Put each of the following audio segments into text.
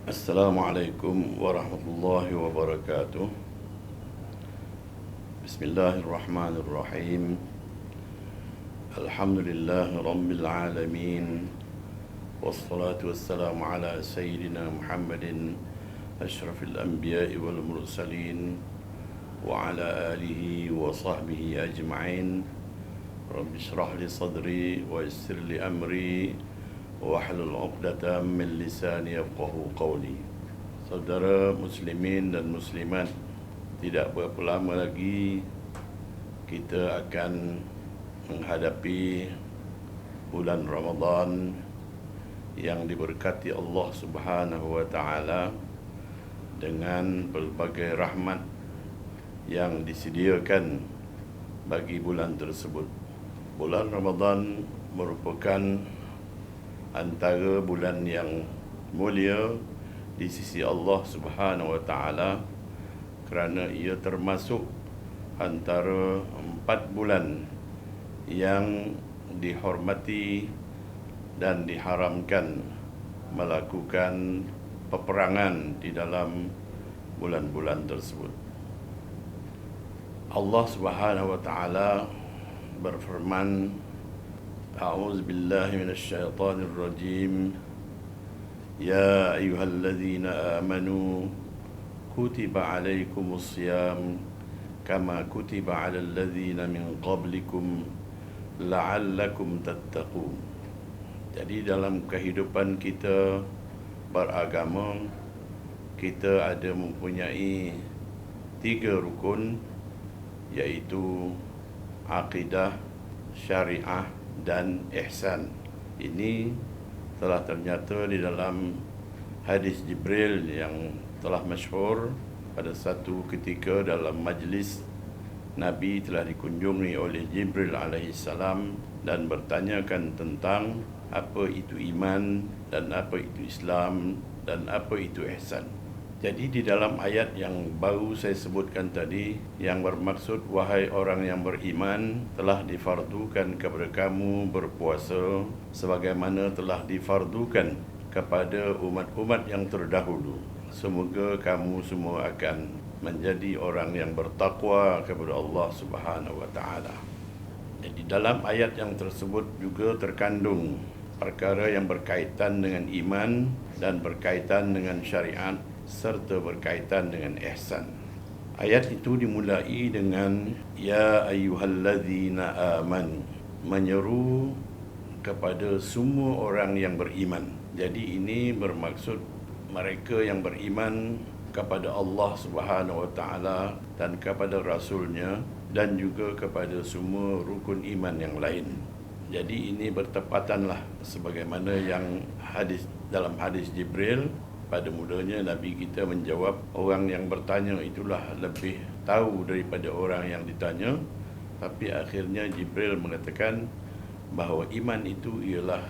Assalamualaikum warahmatullahi wabarakatuh. Bismillahirrahmanirrahim. Alhamdulillahi rabbil alamin. Wassalatu wassalamu ala sayyidina Muhammadin asyrafil anbiya'i wal mursalin wa ala alihi wa sahbihi ajma'in. Rabbi shrah li sadri wa yassir li amri wahlul 'uqdatam min lisani yafqahu qawli. Saudara muslimin dan muslimat, tidak berapa lama lagi kita akan menghadapi bulan Ramadan yang diberkati Allah Subhanahu wa taala dengan pelbagai rahmat yang disediakan bagi bulan tersebut. Bulan Ramadan merupakan antara bulan yang mulia di sisi Allah Subhanahu wa taala kerana ia termasuk antara 4 bulan yang dihormati dan diharamkan melakukan peperangan di dalam bulan-bulan tersebut. Allah Subhanahu wa taala berfirman, A'udzu billahi minasy syaithanir rajim. Ya ayyuhalladzina amanu kutiba 'alaikumus shiyam kama kutiba 'alal ladzina min qablikum la'allakum tattaqun. Jadi dalam kehidupan kita beragama, kita ada mempunyai 3 rukun, iaitu akidah, syariah dan ihsan. Ini telah ternyata di dalam hadis Jibril yang telah masyhur. Pada satu ketika dalam majlis, Nabi telah dikunjungi oleh Jibril alaihissalam dan bertanyakan tentang apa itu iman dan apa itu Islam dan apa itu ihsan. Jadi di dalam ayat yang baru saya sebutkan tadi, yang bermaksud wahai orang yang beriman, telah difardukan kepada kamu berpuasa sebagaimana telah difardukan kepada umat-umat yang terdahulu. Semoga kamu semua akan menjadi orang yang bertakwa kepada Allah Subhanahu wa taala. Jadi dalam ayat yang tersebut juga terkandung perkara yang berkaitan dengan iman dan berkaitan dengan syariat serta berkaitan dengan ihsan. Ayat itu dimulai dengan ya ayyuhalladzina amanu, menyeru kepada semua orang yang beriman. Jadi ini bermaksud mereka yang beriman kepada Allah Subhanahu wa taala dan kepada rasulnya dan juga kepada semua rukun iman yang lain. Jadi ini bertepatanlah sebagaimana yang dalam hadis Jibril. Pada mulanya Nabi kita menjawab, orang yang bertanya itulah lebih tahu daripada orang yang ditanya. Tapi akhirnya Jibril mengatakan bahawa iman itu ialah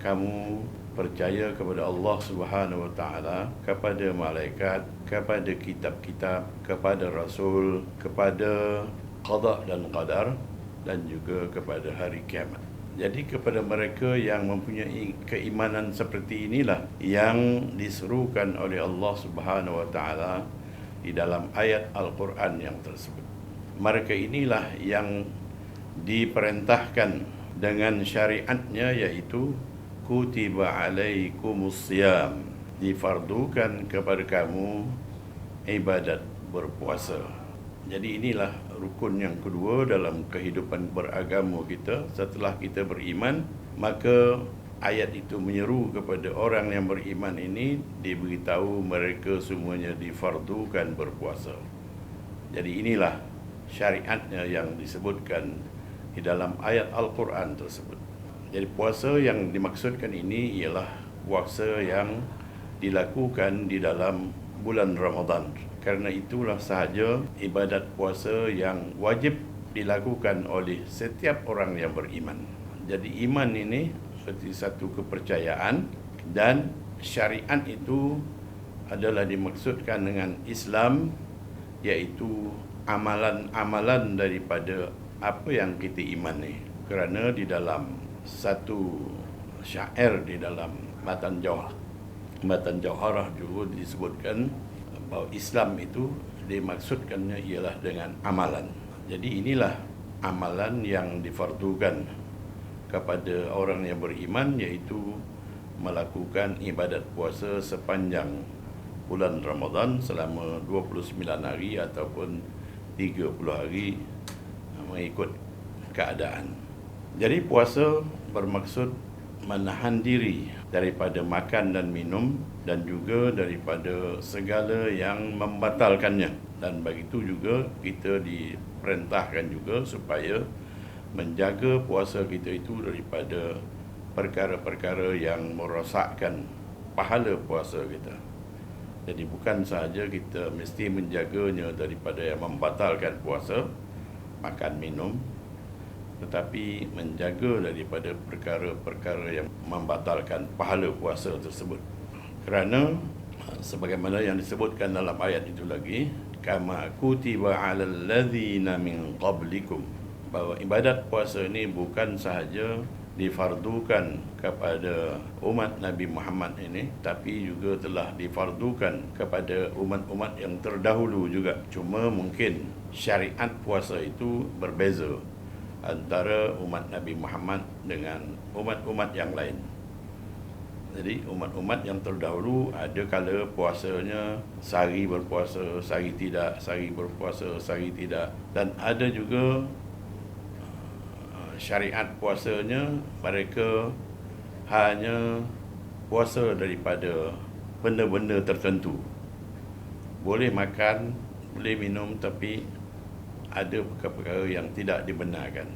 kamu percaya kepada Allah Subhanahu wa taala, kepada malaikat, kepada kitab-kitab, kepada rasul, kepada qada dan qadar, dan juga kepada hari kiamat. Jadi kepada mereka yang mempunyai keimanan seperti inilah yang diserukan oleh Allah Subhanahu wa taala di dalam ayat Al-Quran yang tersebut. Mereka inilah yang diperintahkan dengan syariatnya, iaitu kutiba alaikumus syiyam, difardukan kepada kamu ibadat berpuasa. Jadi inilah rukun yang kedua dalam kehidupan beragama kita. Setelah kita beriman, maka ayat itu menyeru kepada orang yang beriman ini, diberitahu mereka semuanya difardukan berpuasa. Jadi inilah syariatnya yang disebutkan di dalam ayat Al-Quran tersebut. Jadi puasa yang dimaksudkan ini ialah puasa yang dilakukan di dalam bulan Ramadan. Karena itulah sahaja ibadat puasa yang wajib dilakukan oleh setiap orang yang beriman. Jadi iman ini seperti satu kepercayaan, dan syariat itu adalah dimaksudkan dengan Islam, iaitu amalan-amalan daripada apa yang kita imani. Kerana di dalam satu syair di dalam Matan Jawah Matan Jauharah juga disebutkan bahawa Islam itu dimaksudkannya ialah dengan amalan. Jadi inilah amalan yang difardukan kepada orang yang beriman, iaitu melakukan ibadat puasa sepanjang bulan Ramadan selama 29 hari ataupun 30 hari mengikut keadaan. Jadi puasa bermaksud menahan diri daripada makan dan minum dan juga daripada segala yang membatalkannya. Dan begitu juga kita diperintahkan juga supaya menjaga puasa kita itu daripada perkara-perkara yang merosakkan pahala puasa kita. Jadi bukan sahaja kita mesti menjaganya daripada yang membatalkan puasa, makan minum, tetapi menjaga daripada perkara-perkara yang membatalkan pahala puasa tersebut. Kerana sebagaimana yang disebutkan dalam ayat itu lagi, kama kutiba 'alal ladzina min qablikum, bahawa ibadat puasa ini bukan sahaja difardukan kepada umat Nabi Muhammad ini, tapi juga telah difardukan kepada umat-umat yang terdahulu juga. Cuma mungkin syariat puasa itu berbeza antara umat Nabi Muhammad dengan umat-umat yang lain. Jadi umat-umat yang terdahulu ada kala puasanya sehari berpuasa, sehari tidak, sehari berpuasa, sehari tidak. Dan ada juga syariat puasanya mereka hanya puasa daripada benda-benda tertentu. Boleh makan, boleh minum, tapi ada perkara-perkara yang tidak dibenarkan.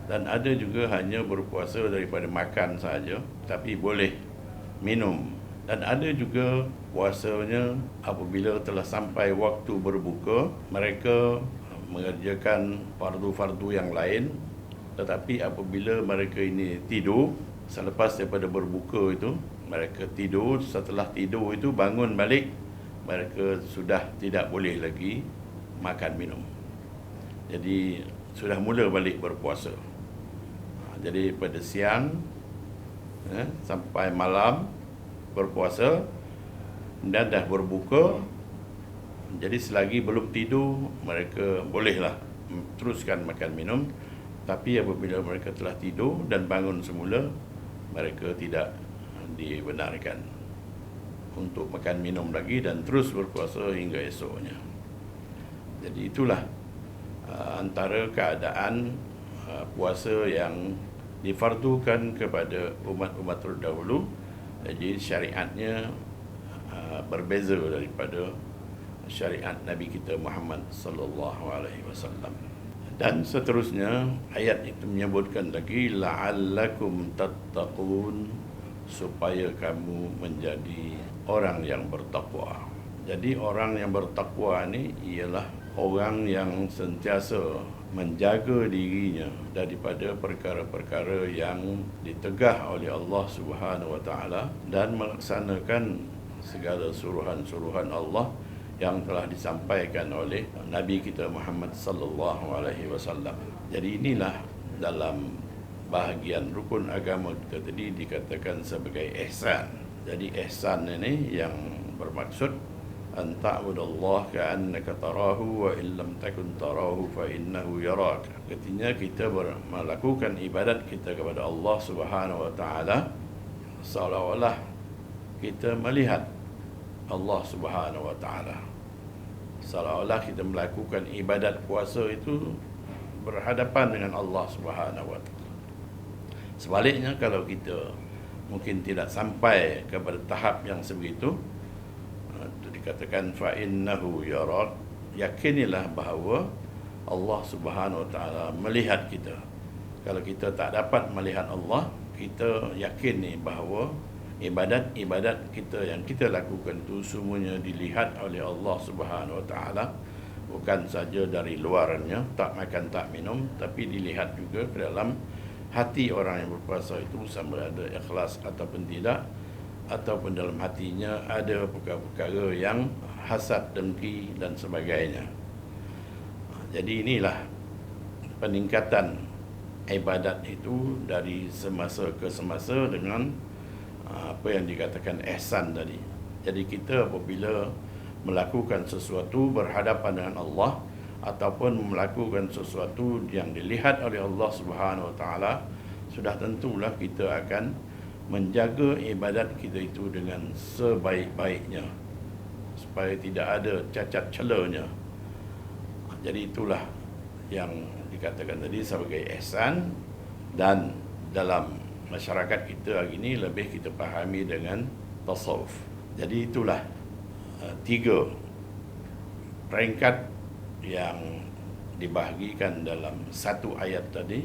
Dan ada juga hanya berpuasa daripada makan sahaja, tapi boleh minum. Dan ada juga puasanya apabila telah sampai waktu berbuka, mereka mengerjakan fardu-fardu yang lain, tetapi apabila mereka ini tidur, selepas daripada berbuka itu, mereka tidur, setelah tidur itu bangun balik, mereka sudah tidak boleh lagi makan minum. Jadi sudah mula balik berpuasa. Jadi pada siang sampai malam berpuasa dan dah berbuka. Jadi selagi belum tidur, mereka bolehlah teruskan makan minum. Tapi apabila mereka telah tidur dan bangun semula, mereka tidak dibenarkan untuk makan minum lagi dan terus berpuasa hingga esoknya. Jadi itulah antara keadaan puasa yang difardukan kepada umat-umat terdahulu. Jadi syariatnya berbeza daripada syariat Nabi kita Muhammad sallallahu alaihi wasallam. Dan seterusnya ayat itu menyebutkan lagi la'allakum tattaqun, supaya kamu menjadi orang yang bertakwa. Jadi orang yang bertakwa ini ialah orang yang sentiasa menjaga dirinya daripada perkara-perkara yang ditegah oleh Allah Subhanahu wa taala dan melaksanakan segala suruhan-suruhan Allah yang telah disampaikan oleh Nabi kita Muhammad sallallahu alaihi wasallam. Jadi inilah dalam bahagian rukun agama kita tadi dikatakan sebagai ihsan. Jadi ihsan ini yang bermaksud an ta'budallah ka'annaka tarahu wa illam takun tarahu fa innahu yarak. Artinya kita melakukan ibadat kita kepada Allah Subhanahu wa taala seolah-olah kita melihat Allah Subhanahu wa taala. Seolah-olah kita melakukan ibadat puasa itu berhadapan dengan Allah Subhanahu wa taala. Sebaliknya, kalau kita mungkin tidak sampai kepada tahap yang sebegitu, itu dikatakan fa innahu yarak, yakinilah bahawa Allah Subhanahu wa taala melihat kita. Kalau kita tak dapat melihat Allah, kita yakin ni bahawa ibadat-ibadat kita yang kita lakukan itu semuanya dilihat oleh Allah Subhanahu wa taala, bukan saja dari luarnya, tak makan tak minum, tapi dilihat juga ke dalam hati orang yang berpuasa itu, sama ada ikhlas ataupun tidak, ataupun dalam hatinya ada perkara-perkara yang hasad, dengki dan sebagainya. Jadi inilah peningkatan ibadat itu dari semasa ke semasa dengan apa yang dikatakan ihsan tadi. Jadi kita apabila melakukan sesuatu berhadapan dengan Allah ataupun melakukan sesuatu yang dilihat oleh Allah Subhanahu Wa Taala, sudah tentulah kita akan menjaga ibadat kita itu dengan sebaik-baiknya supaya tidak ada cacat celanya. Jadi itulah yang dikatakan tadi sebagai ihsan, dan dalam masyarakat kita hari ini lebih kita fahami dengan tasawuf. Jadi itulah tiga peringkat yang dibahagikan dalam satu ayat tadi.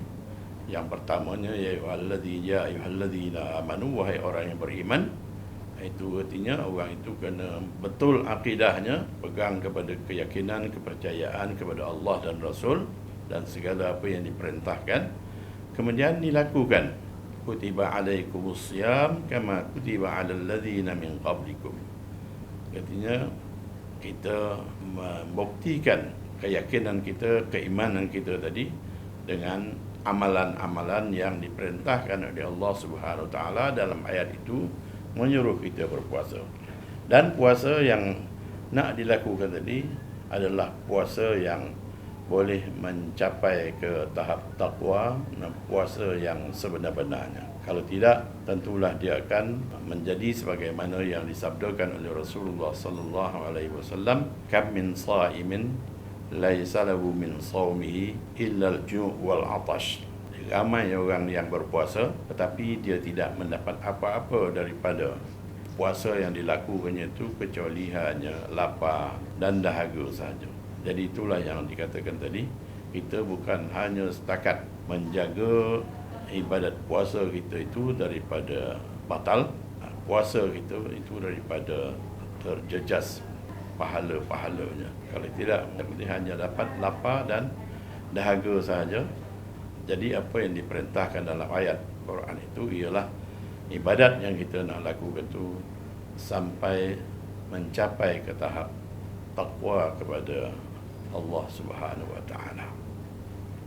Yang pertamanya, ya ayyuhalladzina amanu, wahai orang yang beriman. Itu artinya orang itu kena betul akidahnya, pegang kepada keyakinan, kepercayaan kepada Allah dan Rasul dan segala apa yang diperintahkan, kemudian dilakukan. Kutiba alaikumus siyam kama kutiba alal ladzina min qablikum. Artinya kita membuktikan keyakinan kita, keimanan kita tadi dengan amalan-amalan yang diperintahkan oleh Allah Subhanahu Wa Taala. Dalam ayat itu menyuruh kita berpuasa. Dan puasa yang nak dilakukan tadi adalah puasa yang boleh mencapai ke tahap takwa, puasa yang sebenar-benarnya. Kalau tidak, tentulah dia akan menjadi sebagaimana yang disabdakan oleh Rasulullah sallallahu alaihi wasallam, kam min shaimin laisa lahu min shaumihi illa al-ju' wal 'atash. Ramai orang yang berpuasa tetapi dia tidak mendapat apa-apa daripada puasa yang dilakukannya itu kecuali hanya lapar dan dahaga sahaja. Jadi itulah yang dikatakan tadi, kita bukan hanya setakat menjaga ibadat puasa kita itu daripada batal, puasa kita itu daripada terjejas pahala-pahalanya. Kalau tidak, kita hanya dapat lapar dan dahaga sahaja. Jadi apa yang diperintahkan dalam ayat Quran itu ialah ibadat yang kita nak lakukan itu sampai mencapai ke tahap takwa kepada Allah Subhanahu Wa Taala.